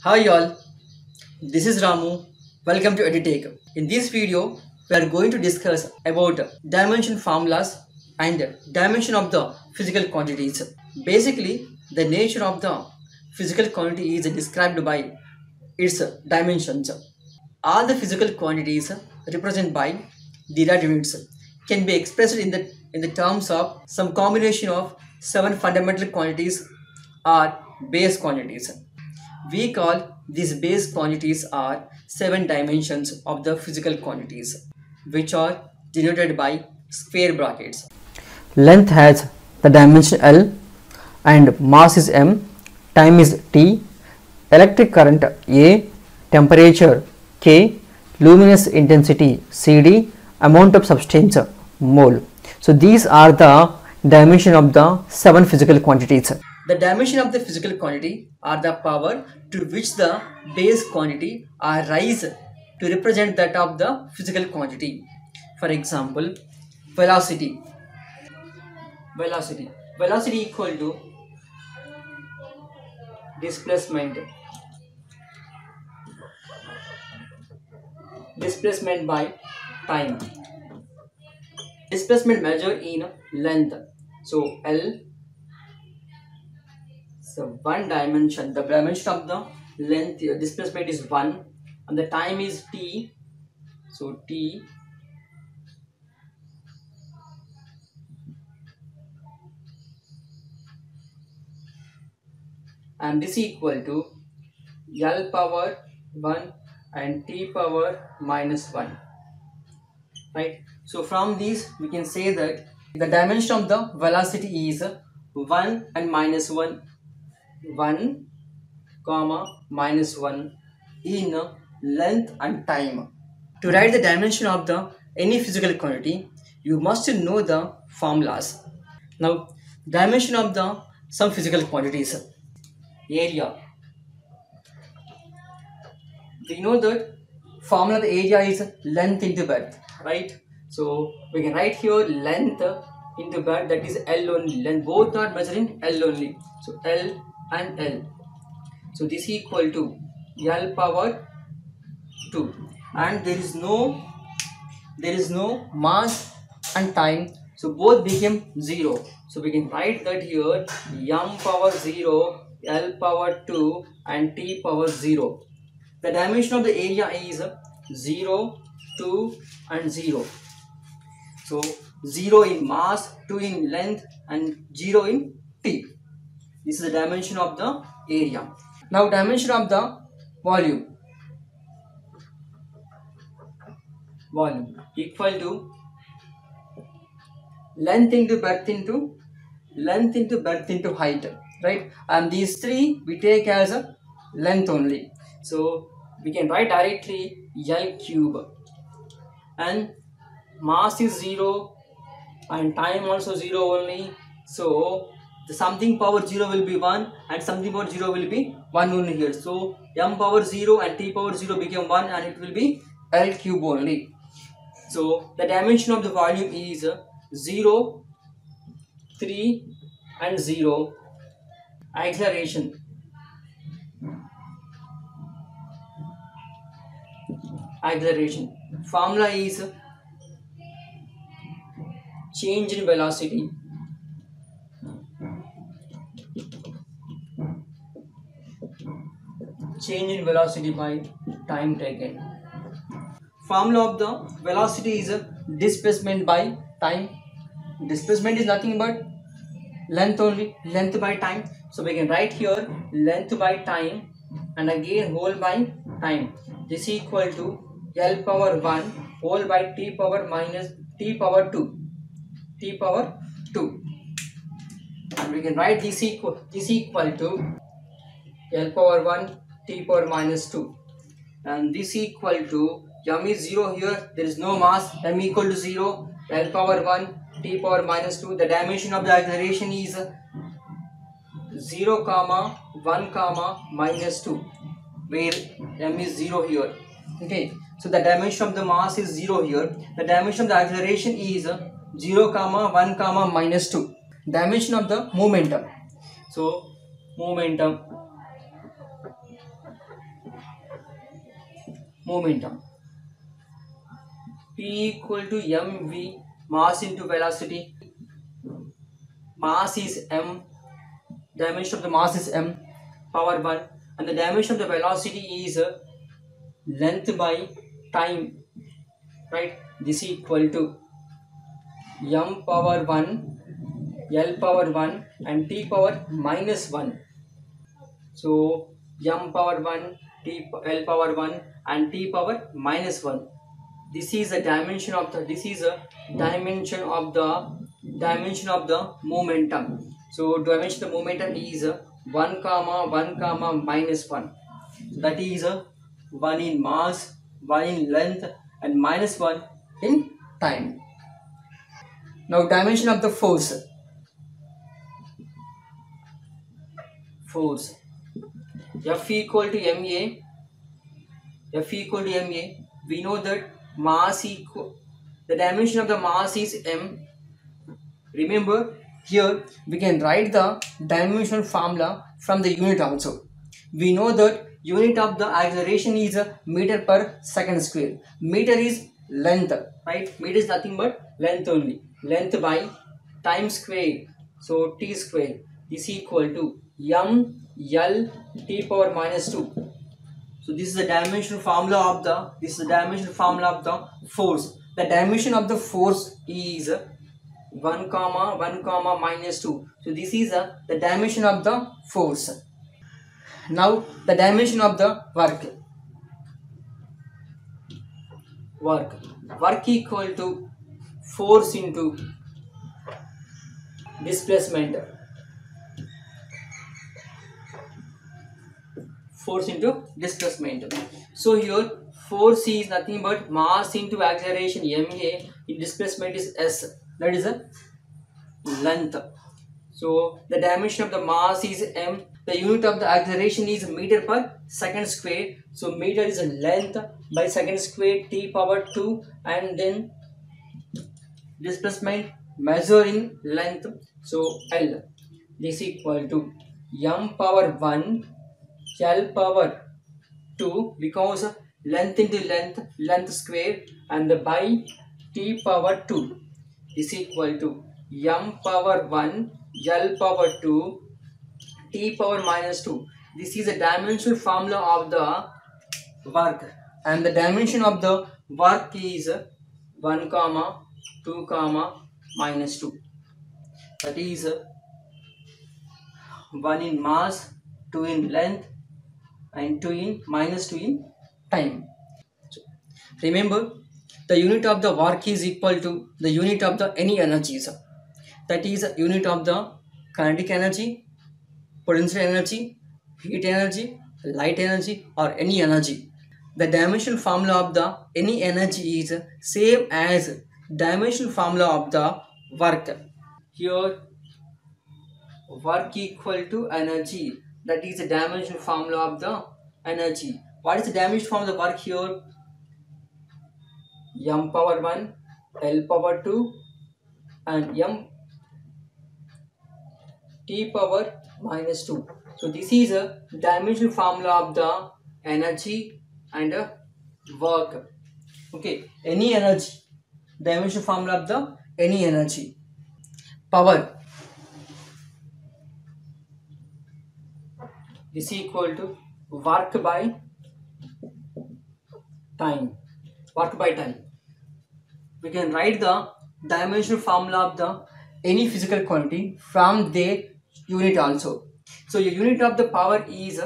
Hi y'all, this is Ramu. Welcome to EduTech. In this video, we are going to discuss about dimension formulas and dimension of the physical quantities. Basically, the nature of the physical quantity is described by its dimensions. All the physical quantities represented by derived units can be expressed in the terms of some combination of seven fundamental quantities or base quantities. We call these base quantities are seven dimensions of the physical quantities, which are denoted by square brackets. Length has the dimension L and mass is m, time is t, electric current A, temperature K, luminous intensity CD, amount of substance mole. So these are the dimension of the seven physical quantities. The dimension of the physical quantity are the power to which the base quantity are raised to represent that of the physical quantity. For example, velocity. Velocity equal to displacement. Displacement by time. Displacement measured in length. So L. So one dimension. The dimension of the length displacement is 1 and the time is t. So t. And this equal to L power 1 and t power minus 1, right? So from these we can say that the dimension of the velocity is 1 and minus 1, 1 comma minus 1 in length and time. To write the dimension of the any physical quantity, you must know the formulas. Now dimension of the some physical quantities. Area. We know that formula of the area is length into breadth, right? So we can write here length into breadth, that is L only. Length both are measured in L only. So L and L. So this equal to L power 2, and there is no mass and time, so both became 0. So we can write that here m power 0, L power 2 and t power 0. The dimension of the area is 0, 2 and 0. So 0 in mass, 2 in length and 0 in t. This is the dimension of the area. Now dimension of the volume. Volume equal to length into breadth into height, right? And these three we take as a length only. So we can write directly L cube, and mass is 0 and time also 0 only. So the something power 0 will be 1 and something power 0 will be 1 only here. So m power 0 and t power 0 became 1 and it will be L cube only. So the dimension of the volume is 0, 3 and 0. Acceleration. Formula is change in velocity by time taken. Formula of the velocity is displacement by time. Displacement is nothing but length only, length by time. So we can write here length by time and again whole by time. This equal to L power 1 whole by t power minus t power 2. And we can write this equal to L power 1 t power minus 2, and this equal to m is 0 here, there is no mass, m equal to 0, L power 1 t power minus 2. The dimension of the acceleration is 0 comma 1 comma minus 2, where m is 0 here. Okay, so the dimension of the mass is 0 here. The dimension of the acceleration is 0 comma 1 comma minus 2. Dimension of the momentum. So momentum momentum. P equal to mv, mass into velocity. Mass is m, dimension of the mass is m power 1, and the dimension of the velocity is length by time, right? This equal to m power 1, L power 1 and T power minus 1. So m power 1, L power 1 and T power minus 1. This is a dimension of the dimension of the momentum. So dimension of the momentum is 1 comma 1 comma minus 1. That is 1 in mass, 1 in length and minus 1 in time. Now dimension of the force. F equal to ma. We know that mass equal, the dimension of the mass is m. Remember, here we can write the dimensional formula from the unit also. We know that unit of the acceleration is a meter per second square. Meter is length, right? Meter is nothing but length only. Length by time square. So t square is equal to m L T power minus 2. So this is the dimensional formula of the force. The dimension of the force is 1 comma 1 comma minus 2. So this is the dimension of the force. Now the dimension of the work. Work equal to force into displacement. So here force is nothing but mass into acceleration ma, in displacement is s, that is a length. So the dimension of the mass is m, the unit of the acceleration is meter per second square. So meter is length by second square t power 2, and then displacement measure in length, so L. This equal to m power 1 L power 2, because length into length square, and by t power 2 is equal to m power 1 L power 2 t power minus 2. This is a dimensional formula of the work, and the dimension of the work is 1 comma 2 comma minus 2. That is 1 in mass, 2 in length and 2 in minus 2 in time. So, remember, the unit of the work is equal to the unit of the any energies. That is unit of the kinetic energy, potential energy, heat energy, light energy, or any energy. The dimensional formula of the any energy is same as dimensional formula of the work. Here work equal to energy, that is the dimensional formula of the energy. What is the dimensional formula of the work here? M power 1 L power 2 and m t power minus 2. So this is a dimensional formula of the energy and work. Okay, any energy, dimensional formula of the any energy. Power is equal to work by time. We can write the dimensional formula of the any physical quantity from their unit also. So your unit of the power is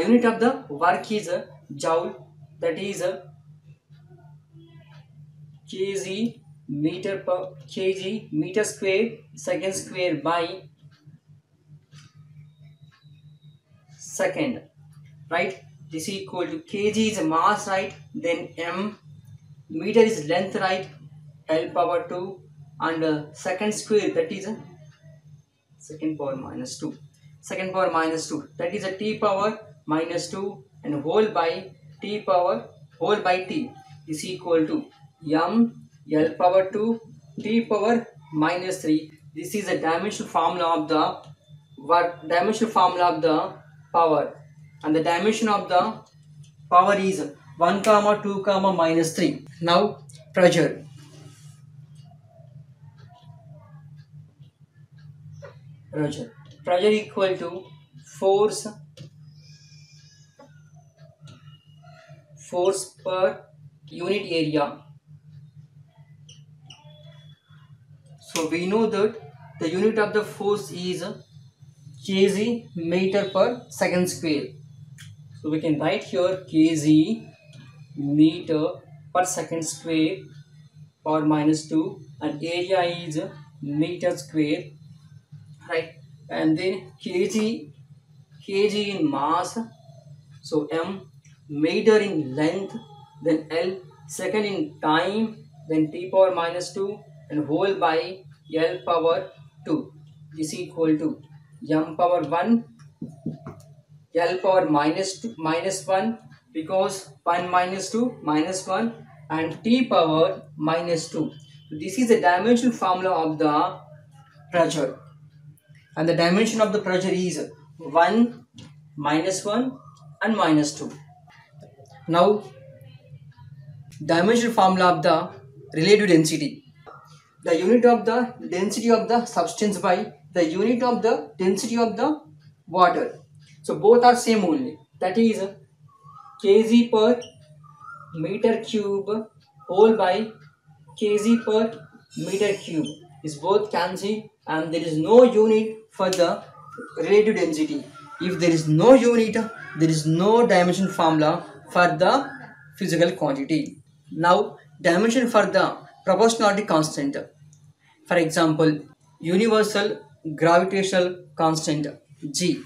unit of the work is joule, that is kg meter square second square by second, right? This is equal to kg is mass, right? Then m, meter is length, right? L power 2 and second square, that is second power minus 2, that is a t power minus 2 and whole by t power whole by t is equal to m L power 2 t power minus 3. This is a dimensional formula of the work, dimensional formula of the power, and the dimension of the power is 1 comma 2 comma minus 3. Now pressure. Pressure equal to force per unit area. So we know that the unit of the force is kg meter per second square. So we can write here kg meter per second square power minus 2, and area is meter square, right? And then kg in mass, so m, meter in length, then L, second in time, then t power minus 2, and whole by L power 2 is equal to m power 1, L power minus 2, minus 1, because 1 minus 2 minus 1, and t power minus 2. This is the dimensional formula of the pressure, and the dimension of the pressure is 1, minus 1 and minus 2. Now dimensional formula of the relative density. The unit of the density of the substance by the unit of the density of the water. So both are same only. That is kg per meter cube whole by kg per meter cube is both cancelled, and there is no unit for the relative density. If there is no unit, there is no dimension formula for the physical quantity. Now dimension for the proportionality constant. For example, universal gravitational constant G,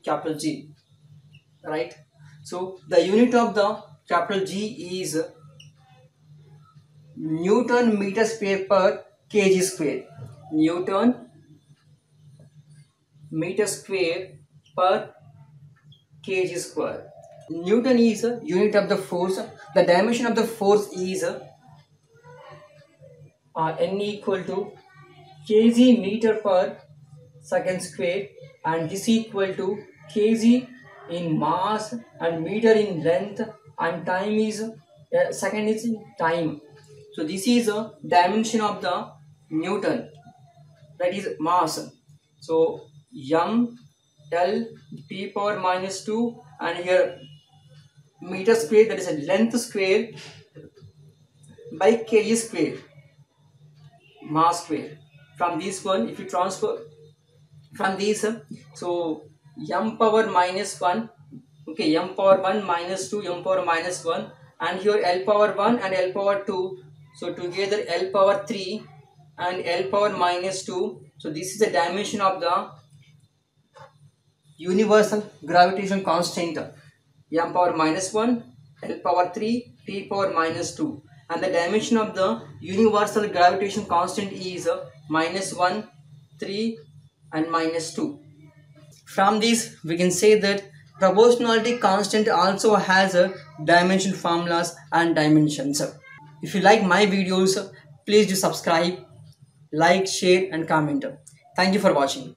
capital G, right? So the unit of the capital G is Newton meter square per kg square. Newton meter square per kg square. Newton is a unit of the force. The dimension of the force is N equal to kg meter per second square, and this equal to kg in mass and meter in length, and time is second is time. So this is a dimension of the Newton, that is mass. So m L t power minus 2, and here meter square, that is a length square, by kg square, mass square. From this one, if you transfer from this, so m power minus 1, okay, m power 1 minus 2, m power minus 1, and here L power 1 and L power 2, so together L power 3 and L power minus 2. So this is the dimension of the universal gravitation constant, m power minus 1, L power 3, t power minus 2, and the dimension of the universal gravitation constant is minus 1, 3 and minus 2. From this we can say that proportionality constant also has a dimension formulas and dimensions. If you like my videos, please do subscribe, like, share and comment. Thank you for watching.